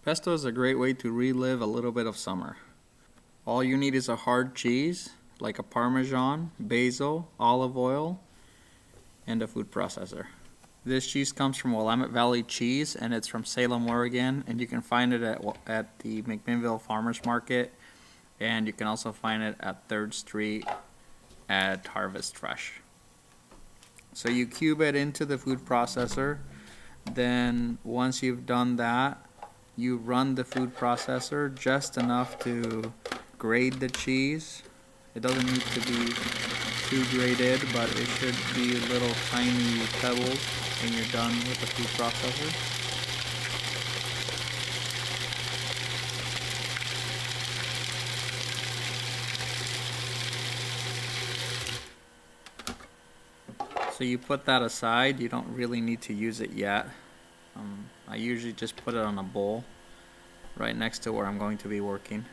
Pesto is a great way to relive a little bit of summer. All you need is a hard cheese, like a Parmesan, basil, olive oil, and a food processor. This cheese comes from Willamette Valley Cheese, and it's from Salem, Oregon, and you can find it at the McMinnville Farmers Market, and you can also find it at 3rd Street at Harvest Fresh. So you cube it into the food processor. Then once you've done that, you run the food processor just enough to grate the cheese. It doesn't need to be too grated, but it should be little tiny pebbles when you're done with the food processor. So you put that aside. You don't really need to use it yet. I usually just put it on a bowl right next to where I'm going to be working.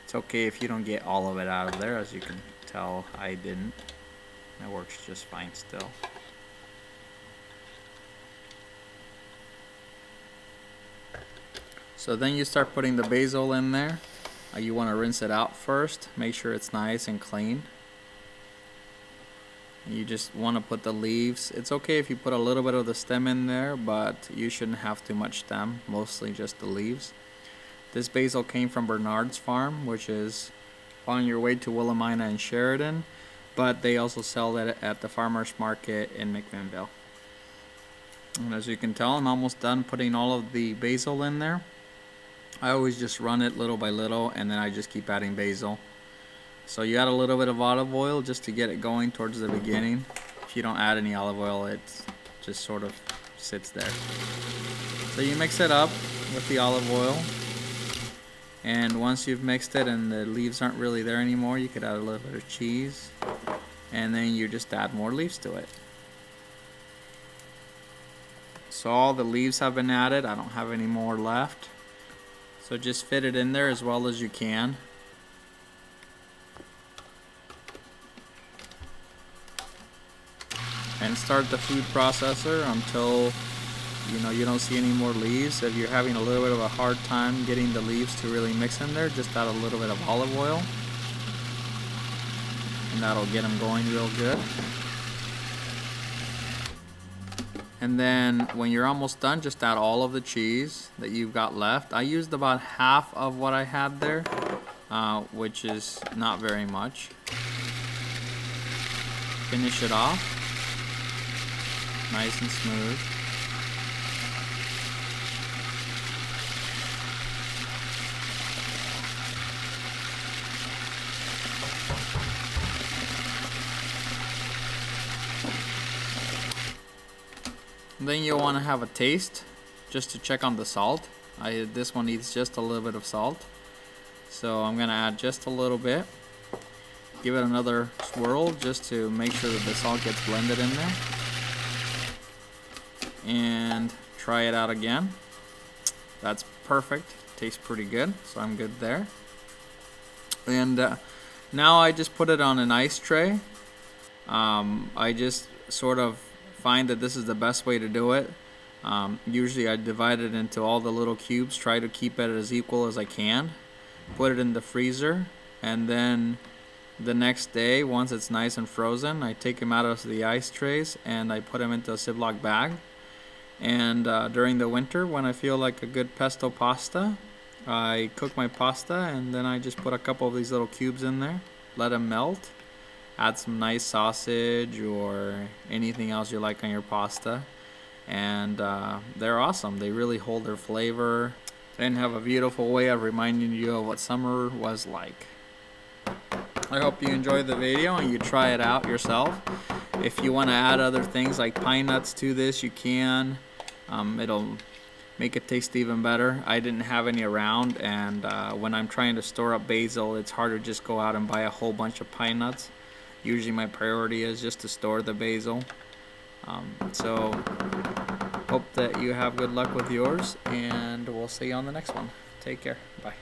It's okay if you don't get all of it out of there. As you can tell, I didn't. It works just fine still. So then you start putting the basil in there. You want to rinse it out first. Make sure it's nice and clean. You just want to put the leaves. It's okay if you put a little bit of the stem in there, but you shouldn't have too much stem, mostly just the leaves. This basil came from Bernard's Farm, which is on your way to Willamina and Sheridan, but they also sell it at the farmers market in McMinnville. And as you can tell, I'm almost done putting all of the basil in there. I always just run it little by little, and then I just keep adding basil. So you add a little bit of olive oil just to get it going towards the beginning. If you don't add any olive oil, it just sort of sits there. So you mix it up with the olive oil, and once you've mixed it and the leaves aren't really there anymore, you could add a little bit of cheese, and then you just add more leaves to it. So all the leaves have been added. I don't have any more left. So just fit it in there as well as you can. And start the food processor until you don't see any more leaves. If you're having a little bit of a hard time getting the leaves to really mix in there, just add a little bit of olive oil, and that'll get them going real good. And then when you're almost done, just add all of the cheese that you've got left. I used about half of what I had there, which is not very much. Finish it off nice and smooth. Then you'll want to have a taste just to check on the salt. This one needs just a little bit of salt, so I'm going to add just a little bit. Give it another swirl just to make sure that the salt gets blended in there, and try it out again. That's perfect. Tastes pretty good, so I'm good there. And now I just put it on an ice tray. I just sort of find that this is the best way to do it. Usually I divide it into all the little cubes, try to keep it as equal as I can, put it in the freezer, and then the next day, once it's nice and frozen, I take them out of the ice trays and I put them into a Ziploc bag. And during the winter, when I feel like a good pesto pasta, I cook my pasta, and then I just put a couple of these little cubes in there, let them melt. Add some nice sausage or anything else you like on your pasta, and they're awesome. They really hold their flavor and have a beautiful way of reminding you of what summer was like. I hope you enjoyed the video and you try it out yourself. If you want to add other things like pine nuts to this, you can. It'll make it taste even better. I didn't have any around, and when I'm trying to store up basil, it's hard to just go out and buy a whole bunch of pine nuts. Usually my priority is just to store the basil. So hope that you have good luck with yours, and we'll see you on the next one. Take care. Bye.